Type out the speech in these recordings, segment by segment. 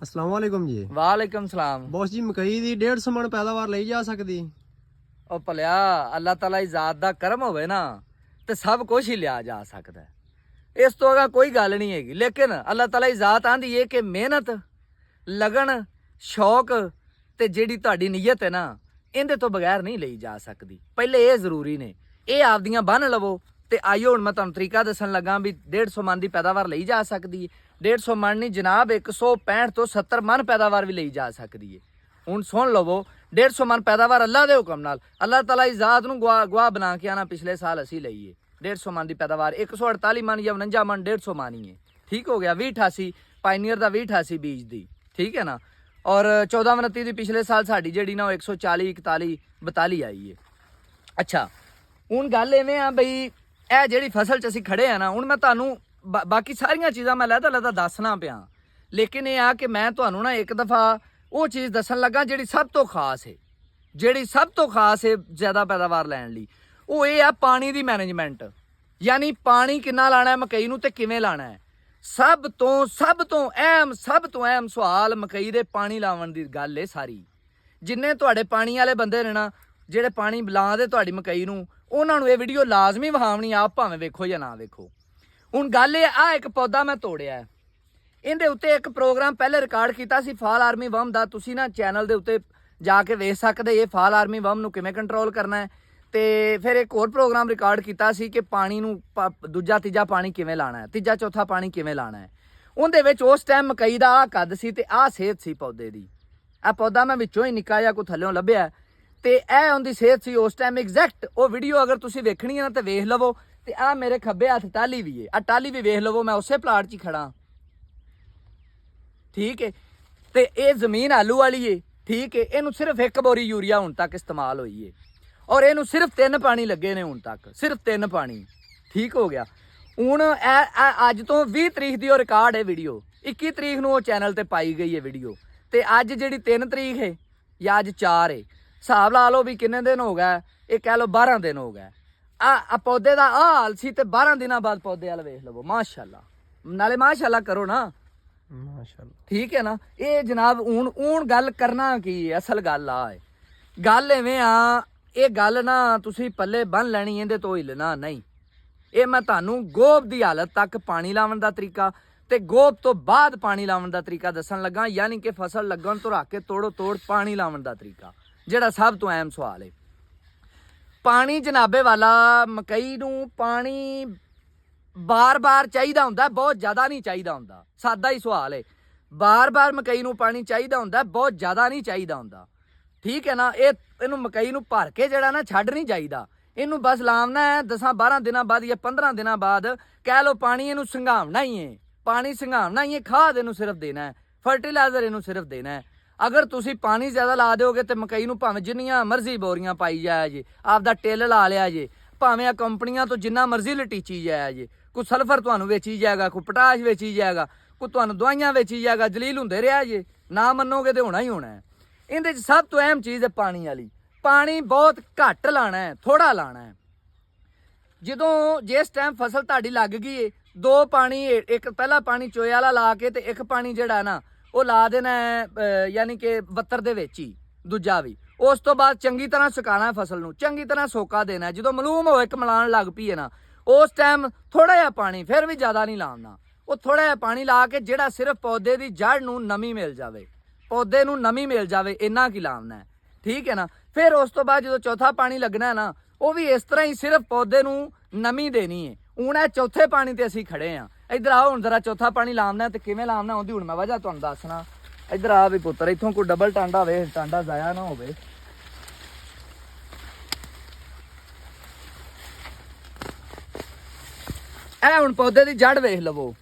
अस्सलाम वालेकुम जी। वालेकुम सलाम। बॉस जी मकई ਦੀ 150 ਮਣ ਪੈਦਾਵਾਰ ਲਈ ਜਾ ਸਕਦੀ? ਉਹ ਭਲਿਆ ਅੱਲਾਹ ਤਾਲਾ ਦੀ ਜ਼ਾਤ ਦਾ ਕਰਮ ਹੋਵੇ ਨਾ ਤੇ ਸਭ ਕੁਝ ਹੀ ਲਿਆ ਜਾ ਸਕਦਾ ਹੈ। ਇਸ ਤੋਂ ਅਗਾ ਕੋਈ ਗੱਲ ਨਹੀਂ ਹੈਗੀ। ਲੇਕਿਨ ਅੱਲਾਹ ਤਾਲਾ ਦੀ ਜ਼ਾਤ ਆਂਦੀ ਏ ਕਿ ਮਿਹਨਤ, ਲਗਨ, ਸ਼ੌਕ ਤੇ ਜਿਹੜੀ ਤੁਹਾਡੀ ਨੀਅਤ ਹੈ ਨਾ, ਇਹਦੇ ਤੋਂ ਬਗੈਰ ਨਹੀਂ ਲਈ ਜਾ ਸਕਦੀ। ਪਹਿਲੇ ਇਹ ਜ਼ਰੂਰੀ ਨੇ, ਇਹ ਆਪਦੀਆਂ ਬੰਨ ਲਵੋ। ਤੇ ਆਇਓ ਹੁਣ ਮੈਂ ਤੁਹਾਨੂੰ ਤਰੀਕਾ ਦੱਸਣ ਲੱਗਾ ਵੀ 150 ਮਣ ਦੀ ਪੈਦਾਵਾਰ ਲਈ ਜਾ ਸਕਦੀ ਹੈ। 150 ਮਣ ਨਹੀਂ ਜਨਾਬ, 165 ਤੋਂ 70 ਮਣ ਪੈਦਾਵਾਰ ਵੀ ਲਈ ਜਾ ਸਕਦੀ ਹੈ। ਹੁਣ ਸੁਣ ਲਵੋ, 150 ਮਣ ਪੈਦਾਵਾਰ ਅੱਲਾਹ ਦੇ ਹੁਕਮ ਨਾਲ, ਅੱਲਾਹ ਤਾਲਾ ਦੀ ਜ਼ਾਤ ਨੂੰ ਗਵਾਹ ਬਣਾ ਕੇ ਆਣਾ, ਪਿਛਲੇ ਸਾਲ ਅਸੀਂ ਲਈ ਹੈ 150 ਮਣ ਦੀ ਪੈਦਾਵਾਰ। 148 ਮਣ ਜਾਂ 49 ਮਣ 150 ਮਣ ਹੀ ਹੈ। ਠੀਕ ਹੋ ਗਿਆ। 2088 ਪਾਇਨੀਅਰ ਦਾ 2088 ਬੀਜ ਦੀ, ਠੀਕ ਹੈ ਨਾ। ਔਰ 1429 ਦੀ ਪਿਛਲੇ ਸਾਲ ਸਾਡੀ ਜਿਹੜੀ ਨਾ ਉਹ 140 41 42 ਆਈ ਹੈ। ਅੱਛਾ, ਹੁਣ ਗੱਲ ਐਵੇਂ ਆ ਬਈ ਇਹ ਜਿਹੜੀ ਫਸਲ 'ਚ ਅਸੀਂ ਖੜੇ ਆ ਨਾ, ਹੁਣ ਮੈਂ ਤੁਹਾਨੂੰ ਬਾਕੀ ਸਾਰੀਆਂ ਚੀਜ਼ਾਂ ਮੈਂ ਲਹਿਦਾ ਦੱਸਣਾ ਪਿਆ, ਲੇਕਿਨ ਇਹ ਆ ਕਿ ਮੈਂ ਤੁਹਾਨੂੰ ਨਾ ਇੱਕ ਦਫਾ ਉਹ ਚੀਜ਼ ਦੱਸਣ ਲੱਗਾ ਜਿਹੜੀ ਸਭ ਤੋਂ ਖਾਸ ਹੈ, ਜਿਹੜੀ ਸਭ ਤੋਂ ਖਾਸ ਹੈ ਜ਼ਿਆਦਾ ਪੈਦਾਵਾਰ ਲੈਣ ਲਈ। ਉਹ ਇਹ ਆ ਪਾਣੀ ਦੀ ਮੈਨੇਜਮੈਂਟ, ਯਾਨੀ ਪਾਣੀ ਕਿੰਨਾ ਲਾਣਾ ਹੈ ਮਕਈ ਨੂੰ ਤੇ ਕਿਵੇਂ ਲਾਣਾ ਹੈ। ਸਭ ਤੋਂ ਅਹਿਮ ਸਵਾਲ ਮਕਈ ਦੇ ਪਾਣੀ ਲਾਉਣ ਦੀ ਗੱਲ ਹੈ ਸਾਰੀ। ਜਿੰਨੇ ਤੁਹਾਡੇ ਪਾਣੀ ਵਾਲੇ ਬੰਦੇ ਨੇ ਨਾ, ਜਿਹੜੇ ਪਾਣੀ ਲਾਉਂਦੇ ਤੁਹਾਡੀ ਮਕਈ ਨੂੰ, ਉਹਨਾਂ ਨੂੰ ਇਹ ਵੀਡੀਓ ਲਾਜ਼ਮੀ ਵਿਖਾਉਣੀ, ਆਪ ਭਾਵੇਂ ਵੇਖੋ ਜਾਂ ਨਾ ਵੇਖੋ। ਹੁਣ ਗੱਲ ਇਹ ਆ, ਇੱਕ ਪੌਦਾ ਮੈਂ ਤੋੜਿਆ, ਇਹਦੇ ਉੱਤੇ ਇੱਕ ਪ੍ਰੋਗਰਾਮ ਪਹਿਲੇ ਰਿਕਾਰਡ ਕੀਤਾ ਸੀ ਫਾਲ ਆਰਮੀ ਵਮ ਦਾ। ਤੁਸੀਂ ਨਾ ਚੈਨਲ ਦੇ ਉੱਤੇ ਜਾ ਕੇ ਵੇਖ ਸਕਦੇ ਇਹ ਫਾਲ ਆਰਮੀ ਵਮ ਨੂੰ ਕਿਵੇਂ ਕੰਟਰੋਲ ਕਰਨਾ ਹੈ। ਤੇ ਫਿਰ ਇੱਕ ਹੋਰ ਪ੍ਰੋਗਰਾਮ ਰਿਕਾਰਡ ਕੀਤਾ ਸੀ ਕਿ ਪਾਣੀ ਨੂੰ ਦੂਜਾ ਤੀਜਾ ਪਾਣੀ ਕਿਵੇਂ ਲਾਣਾ ਹੈ, ਤੀਜਾ ਚੌਥਾ ਪਾਣੀ ਕਿਵੇਂ ਲਾਣਾ ਹੈ। ਉਹਦੇ ਵਿੱਚ ਉਸ ਟਾਈਮ ਮਕਈ ਦਾ ਆਹ ਕੱਦ ਸੀ ਤੇ ਆਹ ਸਿਹਤ ਸੀ ਪੌਦੇ ਦੀ। ਇਹ ਪੌਦਾ ਮੈਂ ਵਿੱਚੋਂ ਹੀ ਨਿੱਕਾ ਜਿਹਾ ਕੋਈ ਥੱਲਿਓਂ ਲੱਭਿਆ ਤੇ ਇਹ ਉਹਦੀ ਸਿਹਤ ਸੀ ਉਸ ਟਾਈਮ ਐਗਜ਼ੈਕਟ। ਉਹ ਵੀਡੀਓ ਅਗਰ ਤੁਸੀਂ ਵੇਖਣੀ ਹੈ ਨਾ ਤੇ ਵੇਖ ਲਵੋ। ਤੇ ਆਹ ਮੇਰੇ ਖੱਬੇ ਹੱਥ ਟਾਲੀ ਵੀ ਹੈ, ਆਹ ਟਾਲੀ ਵੀ ਵੇਖ ਲਵੋ, ਮੈਂ ਉਸੇ ਪਲਾਟ 'ਚ ਹੀ ਖੜਾ, ਠੀਕ ਹੈ। ਤੇ ਇਹ ਜ਼ਮੀਨ ਆਲੂ ਵਾਲੀ ਏ, ਠੀਕ ਹੈ। ਇਹਨੂੰ ਸਿਰਫ ਇੱਕ ਬੋਰੀ ਯੂਰੀਆ ਹੁਣ ਤੱਕ ਇਸਤੇਮਾਲ ਹੋਈ ਏ, ਔਰ ਇਹਨੂੰ ਸਿਰਫ 3 ਪਾਣੀ ਲੱਗੇ ਨੇ ਹੁਣ ਤੱਕ, ਸਿਰਫ 3 ਪਾਣੀ, ਠੀਕ ਹੋ ਗਿਆ। ਹੁਣ ਅੱਜ ਤੋਂ 20 ਤਰੀਕ ਦੀ ਉਹ ਰਿਕਾਰਡ ਹੈ ਵੀਡੀਓ, 21 ਤਰੀਕ ਨੂੰ ਉਹ ਚੈਨਲ ਤੇ ਪਾਈ ਗਈ ਹੈ ਵੀਡੀਓ। ਤੇ ਅੱਜ ਜਿਹੜੀ 3 ਤਰੀਕ ਹੈ ਜਾਂ ਅੱਜ 4 ਹੈ, ਹਿਸਾਬ ਲਾ ਲਓ ਵੀ ਕਿੰਨੇ ਦਿਨ ਹੋ ਗਏ, ਇਹ ਕਹਿ ਲਓ 12 ਦਿਨ ਹੋ ਗਏ। ਆ ਪੌਦੇ ਦਾ ਆਹ ਹਾਲ ਸੀ ਤੇ 12 ਦਿਨਾਂ ਬਾਅਦ ਪੌਦੇ ਵਾਲ ਵੇਖ ਲਵੋ, ਮਾਸ਼ਾਅੱਲਾ। ਨਾਲੇ ਮਾਸ਼ਾਅੱਲਾ ਕਰੋ ਨਾ, ਮਾਸ਼ਾਅੱਲਾ, ਠੀਕ ਹੈ ਨਾ। ਇਹ ਜਨਾਬ ਹੁਣ ਗੱਲ ਕਰਨਾ ਕੀ ਹੈ, ਅਸਲ ਗੱਲ ਆ ਹੈ। ਗੱਲ ਐਵੇਂ ਆ, ਇਹ ਗੱਲ ਨਾ ਤੁਸੀਂ ਪੱਲੇ ਬੰਨ ਲੈਣੀ, ਇਹਦੇ ਤੋਂ ਹਿੱਲਣਾ ਨਹੀਂ। ਇਹ ਮੈਂ ਤੁਹਾਨੂੰ ਗੋਭ ਦੀ ਹਾਲਤ ਤੱਕ ਪਾਣੀ ਲਾਉਣ ਦਾ ਤਰੀਕਾ ਤੇ ਗੋਭ ਤੋਂ ਬਾਅਦ ਪਾਣੀ ਲਾਉਣ ਦਾ ਤਰੀਕਾ ਦੱਸਣ ਲੱਗਾ, ਯਾਨੀ ਕਿ ਫਸਲ ਲੱਗਣ ਤੋਂ ਰੱਖ ਕੇ ਤੋੜ ਪਾਣੀ ਲਾਉਣ ਦਾ ਤਰੀਕਾ, ਜਿਹੜਾ ਸਭ ਤੋਂ ਅਹਿਮ ਸਵਾਲ ਹੈ। ਪਾਣੀ ਜਨਾਬੇ ਵਾਲਾ, ਮਕਈ ਨੂੰ ਪਾਣੀ ਬਾਰ-ਬਾਰ ਚਾਹੀਦਾ ਹੁੰਦਾ, ਬਹੁਤ ਜ਼ਿਆਦਾ ਨਹੀਂ ਚਾਹੀਦਾ ਹੁੰਦਾ। ਸਾਦਾ ਹੀ ਸਵਾਲ ਹੈ, ਬਾਰ-ਬਾਰ ਮਕਈ ਨੂੰ ਪਾਣੀ ਚਾਹੀਦਾ ਹੁੰਦਾ, ਬਹੁਤ ਜ਼ਿਆਦਾ ਨਹੀਂ ਚਾਹੀਦਾ ਹੁੰਦਾ, ਠੀਕ ਹੈ ਨਾ। ਇਹਨੂੰ ਮਕਈ ਨੂੰ ਭਰ ਕੇ ਜਿਹੜਾ ਨਾ ਛੱਡ ਨਹੀਂ ਚਾਹੀਦਾ, ਇਹਨੂੰ ਬਸ ਲਾਉਣਾ ਹੈ 10-12 ਦਿਨਾਂ ਬਾਅਦ ਜਾਂ 15 ਦਿਨਾਂ ਬਾਅਦ, ਕਹਿ ਲਓ ਪਾਣੀ ਇਹਨੂੰ ਸੰਘਾਉਣਾ ਹੀ ਹੈ, ਪਾਣੀ ਸੰਘਾਉਣਾ ਹੀ ਹੈ। ਖਾਦ ਇਹਨੂੰ ਸਿਰਫ ਦੇਣਾ ਹੈ, ਫਰਟੀਲਾਈਜ਼ਰ ਇਹਨੂੰ ਸਿਰਫ ਦੇਣਾ ਹੈ। ਅਗਰ ਤੁਸੀਂ ਪਾਣੀ ਜ਼ਿਆਦਾ ਲਾ ਦਿਓਗੇ ਤੇ ਮਕਈ ਨੂੰ ਭਾਵੇਂ ਜਿੰਨੀਆਂ ਮਰਜ਼ੀ ਬੋਰੀਆਂ ਪਾਈ ਜਾਇਆ ਜੇ, ਆਪਦਾ ਟਿੱਲ ਲਾ ਲਿਆ ਜੇ, ਭਾਵੇਂ ਆ ਕੰਪਨੀਆਂ ਤੋਂ ਜਿੰਨਾ ਮਰਜ਼ੀ ਲਟੀਚੀ ਜਾਇਆ ਜੇ, ਕੋਈ ਸਲਫਰ ਤੁਹਾਨੂੰ ਵੇਚੀ ਜਾਏਗਾ, ਕੋਈ ਪੋਟਾਸ਼ ਵੇਚੀ ਜਾਏਗਾ, ਕੋਈ ਤੁਹਾਨੂੰ ਦਵਾਈਆਂ ਵੇਚੀ ਜਾਏਗਾ, ਜਲੀਲ ਹੁੰਦੇ ਰਿਹਾ ਜੇ, ਨਾ ਮੰਨੋਗੇ ਤੇ ਹੋਣਾ ਹੀ ਹੋਣਾ ਹੈ। ਇਹਦੇ 'ਚ ਸਭ ਤੋਂ ਅਹਿਮ ਚੀਜ਼ ਹੈ ਪਾਣੀ ਵਾਲੀ। ਪਾਣੀ ਬਹੁਤ ਘੱਟ ਲਾਣਾ ਹੈ, ਥੋੜਾ ਲਾਣਾ ਹੈ। ਜਦੋਂ ਜਿਸ ਟਾਈਮ ਫਸਲ ਤੁਹਾਡੀ ਲੱਗ ਗਈ ਏ, 2 ਪਾਣੀ, ਇੱਕ ਪਹਿਲਾ ਪਾਣੀ ਚੋਏ ਵਾਲਾ ਲਾ ਕੇ ਤੇ ਇੱਕ ਪਾਣੀ ਜਿਹੜਾ ਨਾ ਉਹ ਲਾ ਦੇਣਾ ਹੈ, ਯਾਨੀ ਕਿ ਬੱਤਰ ਦੇ ਵਿੱਚ ਹੀ, ਦੂਜਾ ਵੀ। ਉਸ ਤੋਂ ਬਾਅਦ ਚੰਗੀ ਤਰ੍ਹਾਂ ਸੁਕਾਉਣਾ ਫਸਲ ਨੂੰ, ਚੰਗੀ ਤਰ੍ਹਾਂ ਸੋਕਾ ਦੇਣਾ। ਜਦੋਂ ਮਲੂਮ ਹੋਵੇ ਕਿ ਮਲਾਣ ਲੱਗ ਪਈ ਹੈ ਨਾ, ਉਸ ਟਾਈਮ ਥੋੜਾ ਜਿਹਾ ਪਾਣੀ, ਫਿਰ ਵੀ ਜ਼ਿਆਦਾ ਨਹੀਂ ਲਾਉਣਾ, ਉਹ ਥੋੜਾ ਜਿਹਾ ਪਾਣੀ ਲਾ ਕੇ ਜਿਹੜਾ ਸਿਰਫ ਪੌਦੇ ਦੀ ਜੜ ਨੂੰ ਨਮੀ ਮਿਲ ਜਾਵੇ, ਪੌਦੇ ਨੂੰ ਨਮੀ ਮਿਲ ਜਾਵੇ, ਇੰਨਾ ਕੀ ਲਾਉਣਾ ਹੈ, ਠੀਕ ਹੈ ਨਾ। ਫਿਰ ਉਸ ਤੋਂ ਬਾਅਦ ਜਦੋਂ ਚੌਥਾ ਪਾਣੀ ਲੱਗਣਾ ਹੈ ਨਾ, ਉਹ ਵੀ ਇਸ ਤਰ੍ਹਾਂ ਹੀ ਸਿਰਫ ਪੌਦੇ ਨੂੰ ਨਮੀ ਦੇਣੀ ਹੈ। ਹੁਣ ਇਹ ਚੌਥੇ ਪਾਣੀ ਤੇ ਅਸੀਂ ਖੜੇ ਹਾਂ। ਇੱਧਰ ਆਓ, ਹੁਣ ਜ਼ਰਾ ਚੌਥਾ ਪਾਣੀ ਲਾਉਣਾ ਤੇ ਕਿਵੇਂ ਲਾਉਣਾ ਉਹਦੀ ਹੁਣ ਮੈਂ ਵਜ੍ਹਾ ਤੁਹਾਨੂੰ ਦੱਸਣਾ। ਇੱਧਰ ਆ ਵੀ ਪੁੱਤਰ, ਇੱਥੋਂ ਕੋਈ ਡਬਲ ਟਾਂਡਾ ਹੋਵੇ, ਟਾਂਡਾ ਜ਼ਾਇਆ ਨਾ ਹੋਵੇ। ਇਹ ਹੁਣ ਪੌਦੇ ਦੀ ਜੜ ਵੇਖ ਲਵੋ,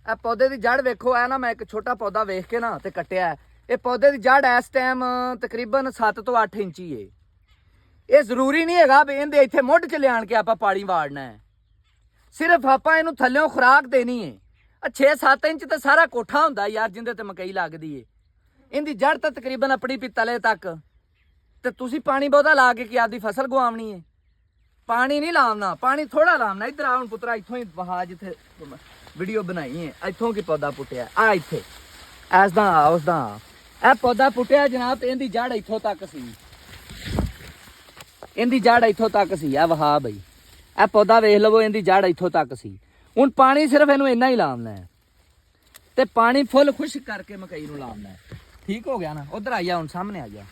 ਇਹ ਪੌਦੇ ਦੀ ਜੜ ਵੇਖੋ। ਇਹ ਨਾ ਮੈਂ ਇੱਕ ਛੋਟਾ ਪੌਦਾ ਵੇਖ ਕੇ ਨਾ ਤੇ ਕੱਟਿਆ। ਇਹ ਪੌਦੇ ਦੀ ਜੜ ਇਸ ਟਾਈਮ ਤਕਰੀਬਨ 7 ਤੋਂ 8 ਇੰਚੀ ਏ। ਇਹ ਜ਼ਰੂਰੀ ਨਹੀਂ ਹੈਗਾ ਵੀ ਇਹਦੇ ਇੱਥੇ ਮੁੱਢ 'ਚ ਲਿਆਣ ਕੇ ਆਪਾਂ ਪਾਣੀ ਵਾੜਨਾ ਹੈ, ਸਿਰਫ ਆਪਾਂ ਇਹਨੂੰ ਥੱਲਿਓਂ ਖੁਰਾਕ ਦੇਣੀ ਹੈ। 6-7 ਇੰਚ ਤੇ ਸਾਰਾ ਕੋਠਾ ਹੁੰਦਾ ਯਾਰ ਜਿੰਦੇ ਤੇ ਮਕਈ ਲੱਗਦੀ ਏ। ਇਹਦੀ ਜੜ ਤਾਂ ਤਕਰੀਬਨ ਆਪਣੀ ਪਿੱਤਲੇ ਤੱਕ, ਤੇ ਤੁਸੀਂ ਪਾਣੀ ਬਹੁਤਾ ਲਾ ਕੇ ਕੀ ਆਪਦੀ ਫਸਲ ਗਵਾਉਣੀ ਹੈ? ਪਾਣੀ ਨਹੀਂ ਲਾਉਣਾ, ਪਾਣੀ ਥੋੜਾ ਲਾਉਣਾ। ਇੱਧਰ ਆ ਹੁਣ ਪੁੱਤਰਾ, ਇੱਥੋਂ ਹੀ ਵਹਾ ਜਿੱਥੇ ਵੀਡੀਓ ਬਣਾਈ ਹੈ, ਇੱਥੋਂ ਕੀ ਪੌਦਾ ਪੁੱਟਿਆ, ਆ ਇੱਥੇ ਐਸਦਾ ਉਸਦਾ ਇਹ ਪੌਦਾ ਪੁੱਟਿਆ ਜਨਾਬ ਤੇ ਇਹਦੀ ਜੜ ਇੱਥੋਂ ਤੱਕ ਸੀ, ਇਹਦੀ ਜੜ ਇੱਥੋਂ ਤੱਕ ਸੀ। ਆ ਵਹਾ ਬਈ ਇਹ ਪੌਦਾ ਵੇਖ ਲਵੋ, ਇਹਦੀ ਜੜ ਇੱਥੋਂ ਤੱਕ ਸੀ। ਹੁਣ ਪਾਣੀ ਸਿਰਫ ਇਹਨੂੰ ਇੰਨਾ ਹੀ ਲਾਉਣਾ ਹੈ ਤੇ ਪਾਣੀ ਫੁੱਲ ਖੁਸ਼ਕ ਕਰਕੇ ਮਕਈ ਨੂੰ ਲਾਉਣਾ ਹੈ। ਠੀਕ ਹੋ ਗਿਆ ਨਾ? ਉਧਰ ਆਈਆ, ਹੁਣ ਸਾਹਮਣੇ ਆਈਆ।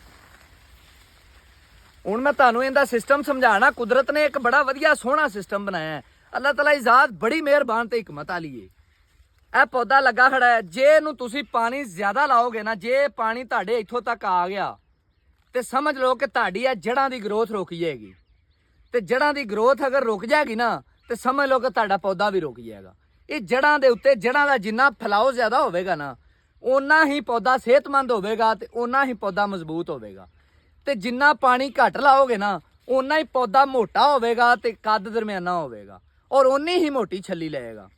ਹੁਣ ਮੈਂ ਤੁਹਾਨੂੰ ਇਹਦਾ ਸਿਸਟਮ ਸਮਝਾਣਾ। ਕੁਦਰਤ ਨੇ ਇੱਕ ਬੜਾ ਵਧੀਆ ਸੋਹਣਾ ਸਿਸਟਮ ਬਣਾਇਆ ਹੈ। ਅੱਲਾਹ ਤਾਲਾ ਦੀ ਜ਼ਾਤ ਬੜੀ ਮਿਹਰਬਾਨ ਤੇ ਹਕਮਤ ਵਾਲੀ ਹੈ। ਇਹ ਪੌਦਾ ਲੱਗਾ ਖੜਾ ਹੈ, ਜੇ ਇਹਨੂੰ ਤੁਸੀਂ ਪਾਣੀ ਜ਼ਿਆਦਾ ਲਾਓਗੇ ਨਾ, ਜੇ ਪਾਣੀ ਤੁਹਾਡੇ ਇੱਥੋਂ ਤੱਕ ਆ ਗਿਆ ਤੇ ਸਮਝ ਲਓ ਕਿ ਤੁਹਾਡੀ ਇਹ ਜੜ੍ਹਾਂ ਦੀ ਗਰੋਥ ਰੁਕ ਜਾਏਗੀ। ਤੇ ਜੜ੍ਹਾਂ ਦੀ ਗਰੋਥ ਅਗਰ ਰੁਕ ਜਾਏਗੀ ਨਾ ਤੇ ਸਮਝ ਲਓ ਕਿ ਤੁਹਾਡਾ ਪੌਦਾ ਵੀ ਰੁਕ ਜਾਏਗਾ। ਇਹ ਜੜ੍ਹਾਂ ਦੇ ਉੱਤੇ, ਜੜ੍ਹਾਂ ਦਾ ਜਿੰਨਾ ਫੈਲਾਓ ਜ਼ਿਆਦਾ ਹੋਵੇਗਾ ਨਾ, ਓਨਾ ਹੀ ਪੌਦਾ ਸਿਹਤਮੰਦ ਹੋਵੇਗਾ ਤੇ ਓਨਾ ਹੀ ਪੌਦਾ ਮਜ਼ਬੂਤ ਹੋਵੇਗਾ। ਤੇ ਜਿੰਨਾ ਪਾਣੀ ਘੱਟ ਲਾਓਗੇ ਨਾ, ਓਨਾ ਹੀ ਪੌਦਾ ਮੋਟਾ ਹੋਵੇਗਾ ਤੇ ਕੱਦ ਦਰਮਿਆਨਾ ਹੋਵੇਗਾ ਔਰ ਓਨੀ ਹੀ ਮੋਟੀ ਛੱਲੀ ਲਏਗਾ।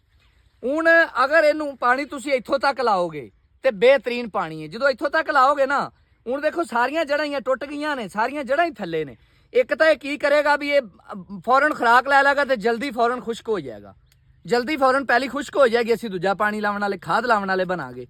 ਹੁਣ ਅਗਰ ਇਹਨੂੰ ਪਾਣੀ ਤੁਸੀਂ ਇੱਥੋਂ ਤੱਕ ਲਾਓਗੇ ਤੇ ਬਿਹਤਰੀਨ ਪਾਣੀ ਹੈ। ਜਦੋਂ ਇੱਥੋਂ ਤੱਕ ਲਾਓਗੇ ਨਾ, ਹੁਣ ਦੇਖੋ ਸਾਰੀਆਂ ਜੜ੍ਹਾਂ ਹੀ ਟੁੱਟ ਗਈਆਂ ਨੇ, ਸਾਰੀਆਂ ਜੜ੍ਹਾਂ ਹੀ ਥੱਲੇ ਨੇ। ਇੱਕ ਤਾਂ ਇਹ ਕੀ ਕਰੇਗਾ ਵੀ ਇਹ ਫੌਰਨ ਖੁਰਾਕ ਲੈ ਲੇਗਾ ਤੇ ਜਲਦੀ ਫੌਰਨ ਖੁਸ਼ਕ ਹੋ ਜਾਏਗਾ, ਜਲਦੀ ਫੌਰਨ ਪਹਿਲੀ ਖੁਸ਼ਕ ਹੋ ਜਾਏਗੀ। ਅਸੀਂ ਦੂਜਾ ਪਾਣੀ ਲਾਉਣ ਵਾਲੇ, ਖਾਦ ਲਾਉਣ ਵਾਲੇ ਬਣਾਂਗੇ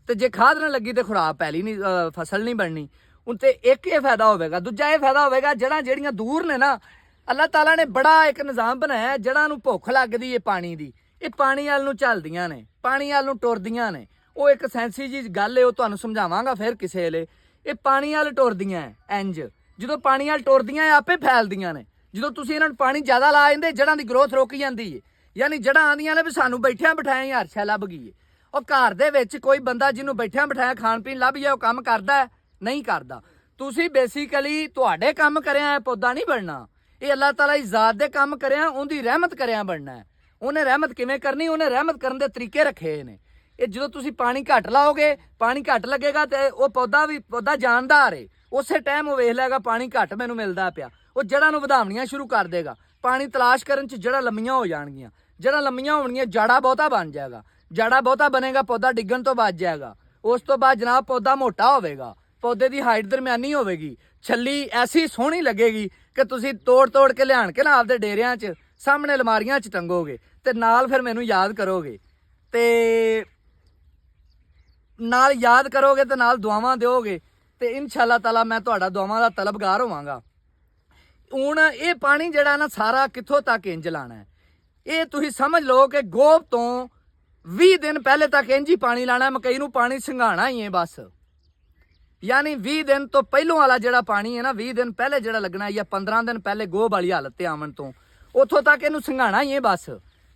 ਤੇ ਜੇ ਖਾਦ ਨਾ ਲੱਗੀ ਤੇ ਖੁਰਾਕ ਪਹਿਲੀ ਨਹੀਂ, ਫਸਲ ਨਹੀਂ ਬਣਨੀ। ਹੁਣ ਤੇ ਇੱਕ ਇਹ ਫਾਇਦਾ ਹੋਵੇਗਾ। ਦੂਜਾ ਇਹ ਫਾਇਦਾ ਹੋਵੇਗਾ, ਜੜ੍ਹਾਂ ਜਿਹੜੀਆਂ ਦੂਰ ਨੇ ਨਾ, ਅੱਲਾਹ ਤਾਲਾ ਨੇ ਬੜਾ ਇੱਕ ਨਿਜ਼ਾਮ ਬਣਾਇਆ। ਜੜ੍ਹਾਂ ਨੂੰ ਭੁੱਖ ਲੱਗਦੀ ਹੈ ਪਾਣੀ ਦੀ, ਇਹ ਪਾਣੀ ਵੱਲ ਨੂੰ ਚੱਲਦੀਆਂ ਨੇ, ਪਾਣੀ ਵੱਲ ਨੂੰ ਟੁਰਦੀਆਂ ਨੇ। ਉਹ ਇੱਕ ਸੈਂਸੀ ਜੀ ਗੱਲ ਹੈ, ਉਹ ਤੁਹਾਨੂੰ ਸਮਝਾਵਾਂਗਾ ਫਿਰ ਕਿਸੇ ਵੇਲੇ। ਇਹ ਪਾਣੀ ਵੱਲ ਟੁਰਦੀਆਂ ਇੰਜ, ਜਦੋਂ ਪਾਣੀ ਵੱਲ ਟੁਰਦੀਆਂ ਆਪੇ ਫੈਲਦੀਆਂ ਨੇ। ਜਦੋਂ ਤੁਸੀਂ ਇਹਨਾਂ ਨੂੰ ਪਾਣੀ ਜ਼ਿਆਦਾ ਲਾ ਦਿੰਦੇ, ਜੜ੍ਹਾਂ ਦੀ ਗਰੋਥ ਰੁਕ ਜਾਂਦੀ ਹੈ। ਯਾਨੀ ਜੜ੍ਹਾਂ ਆਉਂਦੀਆਂ ਨੇ ਵੀ ਸਾਨੂੰ ਬੈਠਿਆਂ ਬਿਠਾਇਆ ਹਰ ਸ਼ੈ ਲੱਭ ਗਈ ਹੈ। ਉਹ ਘਰ ਦੇ ਵਿੱਚ ਕੋਈ ਬੰਦਾ ਜਿਹਨੂੰ ਬੈਠਿਆਂ ਬਿਠਾਇਆ ਖਾਣ ਪੀਣ ਲੱਭ ਜਾਏ, ਉਹ ਕੰਮ ਕਰਦਾ ਹੈ? ਨਹੀਂ ਕਰਦਾ। ਤੁਸੀਂ ਬੇਸਿਕਲੀ ਤੁਹਾਡੇ ਕੰਮ ਕਰਿਆ ਇਹ ਪੌਦਾ ਨਹੀਂ ਬਣਨਾ। ਇਹ ਅੱਲਾਹ ਤਾਲਾ ਦੀ ਜ਼ਾਤ ਦੇ ਕੰਮ ਕਰਿਆ, ਉਹਦੀ ਰਹਿਮਤ ਕਰਿਆ ਬਣਨਾ ਹੈ। ਉਹਨੇ ਰਹਿਮਤ ਕਿਵੇਂ ਕਰਨੀ, ਉਹਨੇ ਰਹਿਮਤ ਕਰਨ ਦੇ ਤਰੀਕੇ ਰੱਖੇ ਨੇ। ਇਹ ਜਦੋਂ ਤੁਸੀਂ ਪਾਣੀ ਘੱਟ ਲਾਓਗੇ, ਪਾਣੀ ਘੱਟ ਲੱਗੇਗਾ ਤੇ ਉਹ ਪੌਦਾ ਜਾਣਦਾਰ ਏ। ਉਸੇ ਟਾਈਮ ਉਹ ਵੇਖ ਲਏਗਾ ਪਾਣੀ ਘੱਟ ਮੈਨੂੰ ਮਿਲਦਾ ਪਿਆ, ਉਹ ਜੜ੍ਹਾਂ ਨੂੰ ਵਧਾਉਣੀਆਂ ਸ਼ੁਰੂ ਕਰ ਦੇਗਾ। ਪਾਣੀ ਤਲਾਸ਼ ਕਰਨ 'ਚ ਜੜ੍ਹਾਂ ਲੰਮੀਆਂ ਹੋ ਜਾਣਗੀਆਂ। ਜੜ੍ਹਾਂ ਲੰਮੀਆਂ ਹੋਣਗੀਆਂ, ਜਾੜਾ ਬਹੁਤਾ ਬਣ ਜਾਏਗਾ। ਜਾੜਾ ਬਹੁਤਾ ਬਣੇਗਾ, ਪੌਦਾ ਡਿੱਗਣ ਤੋਂ ਬਚ ਜਾਏਗਾ। ਉਸ ਤੋਂ ਬਾਅਦ ਜਨਾਬ ਪੌਦਾ ਮੋਟਾ ਹੋਵੇਗਾ, ਪੌਦੇ ਦੀ ਹਾਈਟ ਦਰਮਿਆਨੀ ਹੋਵੇਗੀ, ਛੱਲੀ ਐਸੀ ਸੋਹਣੀ ਲੱਗੇਗੀ ਕਿ ਤੁਸੀਂ ਤੋੜ ਕੇ ਲਿਆਣ ਕੇ ਨਾ ਆਪਦੇ ਡੇਰਿਆਂ 'ਚ ਸਾਹਮਣੇ ਅਲਮਾਰੀਆਂ 'ਚ ਟੰਗੋਗੇ ਤੇ ਨਾਲ ਫਿਰ ਮੈਨੂੰ ਯਾਦ ਕਰੋਗੇ ਤੇ ਨਾਲ ਦੁਆਵਾਂ ਦਿਓਗੇ ਤੇ ਇਨਸ਼ਾਅੱਲਾ ਤਾਲਾ ਮੈਂ ਤੁਹਾਡਾ ਦੁਆਵਾਂ ਦਾ ਤਲਬਗਾਰ ਹੋਵਾਂਗਾ। ਹੁਣ ਇਹ ਪਾਣੀ ਜਿਹੜਾ ਨਾ ਸਾਰਾ ਕਿੱਥੋਂ ਤੱਕ ਇੰਜ ਲਾਣਾ ਹੈ, ਇਹ ਤੁਸੀਂ ਸਮਝ ਲਓ ਕਿ ਗੋਭ ਤੋਂ 20 ਦਿਨ ਪਹਿਲੇ ਤੱਕ ਇੰਜ ਹੀ ਪਾਣੀ ਲਾਣਾ। ਮਕਈ ਨੂੰ ਪਾਣੀ ਸੰਘਾਣਾ ਹੀ ਹੈ ਬਸ। ਯਾਨੀ 20 ਦਿਨ ਤੋਂ ਪਹਿਲੋਂ ਵਾਲਾ ਜਿਹੜਾ ਪਾਣੀ ਹੈ ਨਾ, 20 ਦਿਨ ਪਹਿਲੇ ਜਿਹੜਾ ਲੱਗਣਾ ਜਾਂ 15 ਦਿਨ ਪਹਿਲੇ ਗੋਭ ਵਾਲੀ ਹਾਲਤ ਤੇ ਆਵਣ ਤੋਂ, ਉੱਥੋਂ ਤੱਕ ਇਹਨੂੰ ਸੰਘਾਣਾ ਹੀ ਹੈ ਬਸ।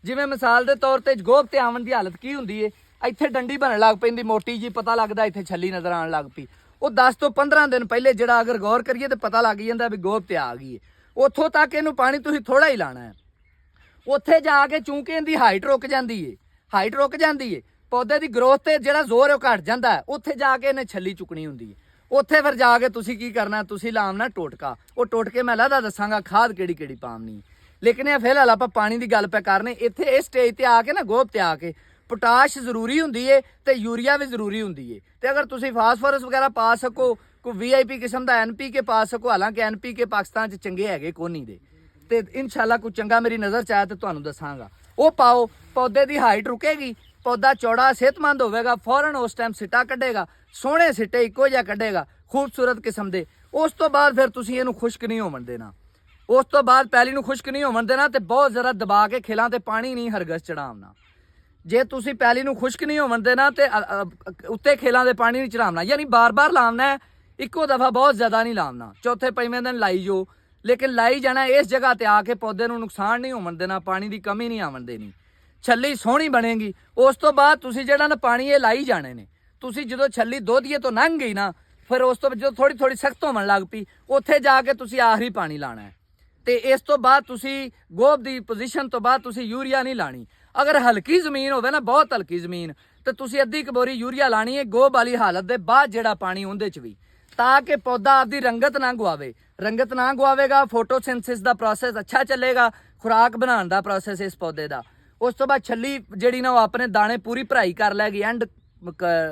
ਜਿਵੇਂ ਮਿਸਾਲ ਦੇ ਤੌਰ ਤੇ ਗੋਭ ਤੇ ਆਵਣ ਦੀ ਹਾਲਤ ਕੀ ਹੁੰਦੀ ਹੈ, ਇੱਥੇ ਡੰਡੀ ਬਣਨ ਲੱਗ ਪੈਂਦੀ ਮੋਟੀ ਜੀ, ਪਤਾ ਲੱਗਦਾ ਇੱਥੇ ਛੱਲੀ ਨਜ਼ਰ ਆਉਣ ਲੱਗ ਪਈ। ਉਹ 10 ਤੋਂ 15 ਦਿਨ ਪਹਿਲੇ ਜਿਹੜਾ ਅਗਰ ਗੌਰ ਕਰੀਏ ਤੇ ਪਤਾ ਲੱਗ ਜਾਂਦਾ ਵੀ ਗੋਭ ਤੇ ਆ ਗਈ ਹੈ। ਉੱਥੋਂ ਤੱਕ ਇਹਨੂੰ ਪਾਣੀ ਤੁਸੀਂ ਥੋੜਾ ਹੀ ਲਾਣਾ ਹੈ। ਉੱਥੇ ਜਾ ਕੇ ਚੂੰਕਿ ਇਹਦੀ ਹਾਈਟ ਰੁਕ ਜਾਂਦੀ ਹੈ, ਪੌਦੇ ਦੀ ਗਰੋਥ ਤੇ ਜਿਹੜਾ ਜ਼ੋਰ ਉਹ ਘਟ ਜਾਂਦਾ ਹੈ। ਉੱਥੇ ਜਾ ਕੇ ਇਹਨੇ ਛੱਲੀ ਚੁੱਕਣੀ ਹੁੰਦੀ ਹੈ। ਉੱਥੇ ਫਿਰ ਜਾ ਕੇ ਤੁਸੀਂ ਕੀ ਕਰਨਾ, ਤੁਸੀਂ ਲਾਉਣਾ ਟੋਟਕਾ। ਉਹ ਟੋਟਕੇ ਮੈਂ ਲਾਦਾ ਦੱਸਾਂਗਾ ਖਾਦ ਕਿਹੜੀ ਪਾਉਣੀ। ਲੇਕਿਨ ਇਹ ਫਿਲਹਾਲ ਆਪਾਂ ਪਾਣੀ ਦੀ ਗੱਲ ਪੈ ਕਰਨੇ। ਇੱਥੇ ਇਸ ਸਟੇਜ ਤੇ ਆ ਕੇ ਨਾ, ਗੋਭ ਤੇ ਆ ਕੇ ਪੋਟਾਸ਼ ਜ਼ਰੂਰੀ ਹੁੰਦੀ ਏ ਤੇ ਯੂਰੀਆ ਵੀ ਜ਼ਰੂਰੀ ਹੁੰਦੀ ਏ। ਤੇ ਅਗਰ ਤੁਸੀਂ ਫਾਸਫੋਰਸ ਵਗੈਰਾ ਪਾ ਸਕੋ, ਕੋਈ VIP ਕਿਸਮ ਦਾ NPK ਪਾ ਸਕੋ, ਹਾਲਾਂਕਿ NPK ਪਾਕਿਸਤਾਨ 'ਚ ਚੰਗੇ ਹੈਗੇ ਕੋਨੀ ਦੇ, ਤੇ ਇਨਸ਼ਾਅੱਲਾ ਕੋਈ ਚੰਗਾ ਮੇਰੀ ਨਜ਼ਰ 'ਚ ਆਇਆ ਤੇ ਤੁਹਾਨੂੰ ਦੱਸਾਂਗਾ। ਉਹ ਪਾਓ, ਪੌਦੇ ਦੀ ਹਾਈਟ ਰੁਕੇਗੀ, ਪੌਦਾ ਚੌੜਾ ਸਿਹਤਮੰਦ ਹੋਵੇਗਾ, ਫੌਰਨ ਉਸ ਟਾਈਮ ਸਿੱਟਾ ਕੱਢੇਗਾ, ਸੋਹਣੇ ਸਿੱਟੇ ਇੱਕੋ ਜਿਹਾ ਕੱਢੇਗਾ, ਖੂਬਸੂਰਤ ਕਿਸਮ ਦੇ। ਉਸ ਤੋਂ ਬਾਅਦ ਫਿਰ ਤੁਸੀਂ ਇਹਨੂੰ ਖੁਸ਼ਕ ਨਹੀਂ ਹੋਣ ਦੇਣਾ। ਉਸ ਤੋਂ ਬਾਅਦ ਪੈਲੀ ਨੂੰ ਖੁਸ਼ਕ ਨਹੀਂ ਹੋਣ ਦੇਣਾ ਤੇ ਬਹੁਤ ਜ਼ਰਾ ਦਬਾ ਕੇ ਖਿਲਾਂ ਤੇ ਪਾਣੀ ਨਹੀਂ ਹਰਗਜ਼ ਚੜਾਉਣਾ। ਜੇ ਤੁਸੀਂ ਪੈਲੀ ਨੂੰ ਖੁਸ਼ਕ ਨਹੀਂ ਹੋਣ ਦੇਣਾ ਤੇ ਉੱਤੇ ਖੇਲਾਂ ਦੇ ਪਾਣੀ ਨਹੀਂ ਚੜਾਉਣਾ। ਯਾਨੀ ਬਾਰ-ਬਾਰ ਲਾਉਣਾ, ਇੱਕੋ ਦਫਾ ਬਹੁਤ ਜ਼ਿਆਦਾ ਨਹੀਂ ਲਾਉਣਾ। ਚੌਥੇ ਪੰਜਵੇਂ ਦਿਨ ਲਾਈ ਜੋ, ਲੇਕਿਨ ਲਾਈ ਜਾਣਾ ਇਸ ਜਗ੍ਹਾ ਤੇ ਆ ਕੇ ਪੌਦੇ ਨੂੰ ਨੁਕਸਾਨ ਨਹੀਂ ਹੋਣ ਦੇਣਾ, ਪਾਣੀ ਦੀ ਕਮੀ ਨਹੀਂ ਆਵਣ ਦੇਣੀ, ਛੱਲੀ ਸੋਹਣੀ ਬਣੇਗੀ। ਉਸ ਤੋਂ ਬਾਅਦ ਤੁਸੀਂ ਜਿਹੜਾ ਨਾ ਪਾਣੀ ਇਹ ਲਾਈ ਜਾਣੇ ਨੇ। ਤੁਸੀਂ ਜਦੋਂ ਛੱਲੀ ਦੋਧੀਏ ਤੋਂ ਲੰਘ ਗਈ ਨਾ, ਫਿਰ ਉਸ ਤੋਂ ਜਦੋਂ ਥੋੜੀ ਸਖਤ ਹੋਣ ਲੱਗ ਪਈ, ਉੱਥੇ ਜਾ ਕੇ ਤੁਸੀਂ ਆਖਰੀ ਪਾਣੀ ਲਾਣਾ ਹੈ। ਤੇ ਇਸ ਤੋਂ ਬਾਅਦ ਤੁਸੀਂ ਗੋਭ ਦੀ ਪੋਜੀਸ਼ਨ ਤੋਂ ਬਾਅਦ ਤੁਸੀਂ ਯੂਰੀਆ ਨਹੀਂ ਲਾਣੀ। ਅਗਰ ਹਲਕੀ ਜ਼ਮੀਨ ਹੋਵੇ ਨਾ, ਬਹੁਤ ਹਲਕੀ ਜ਼ਮੀਨ, ਤੇ ਤੁਸੀਂ ਅੱਧੀ ਕਬੋਰੀ ਯੂਰੀਆ ਲਾਣੀ ਹੈ ਗੋਭ ਵਾਲੀ ਹਾਲਤ ਦੇ ਬਾਅਦ ਜਿਹੜਾ ਪਾਣੀ ਉਹਦੇ 'ਚ ਵੀ, ਤਾਂ ਕਿ ਪੌਦਾ ਆਪਦੀ ਰੰਗਤ ਨਾ ਗਵਾਵੇ। ਰੰਗਤ ਨਾ ਗਵਾਵੇਗਾ, ਫੋਟੋਸਿੰਥਸਿਸ ਦਾ ਪ੍ਰੋਸੈਸ ਅੱਛਾ ਚੱਲੇਗਾ, ਖੁਰਾਕ ਬਣਾਉਣ ਦਾ ਪ੍ਰੋਸੈਸ ਇਸ ਪੌਦੇ ਦਾ। ਉਸ ਤੋਂ ਬਾਅਦ ਛੱਲੀ ਜਿਹੜੀ ਨਾ ਉਹ ਆਪਣੇ ਦਾਣੇ ਪੂਰੀ ਭਰਾਈ ਕਰ ਲੈਗੀ ਐਂਡ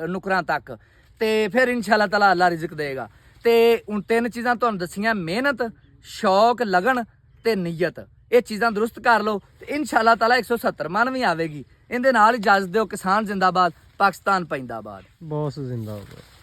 ਨੁਕਰਾਂ ਤੱਕ, ਤੇ ਫਿਰ ਇਨਸ਼ਾਅੱਲਾ ਤਾਲਾ ਅੱਲਾ ਰਿਜ਼ਕ ਦੇਗਾ। ਤੇ ਹੁਣ 3 ਚੀਜ਼ਾਂ ਤੁਹਾਨੂੰ ਦੱਸੀਆਂ, ਮਿਹਨਤ, ਸ਼ੌਕ, ਲਗਨ ਤੇ ਨੀਅਤ। ਇਹ ਚੀਜ਼ਾਂ ਦਰੁਸਤ ਕਰ ਲਓ ਤੇ ਇਨਸ਼ਾਅੱਲਾ ਤਾਲਾ 170 ਮਨ ਵੀ ਆਵੇਗੀ। ਇਹਦੇ ਨਾਲ ਇਜਾਜ਼ਤ ਦਿਓ। ਕਿਸਾਨ ਜ਼ਿੰਦਾਬਾਦ। ਪਾਕਿਸਤਾਨ ਪੈਂਦਾਬਾਦ। ਬੌਸ ਜ਼ਿੰਦਾਬਾਦ।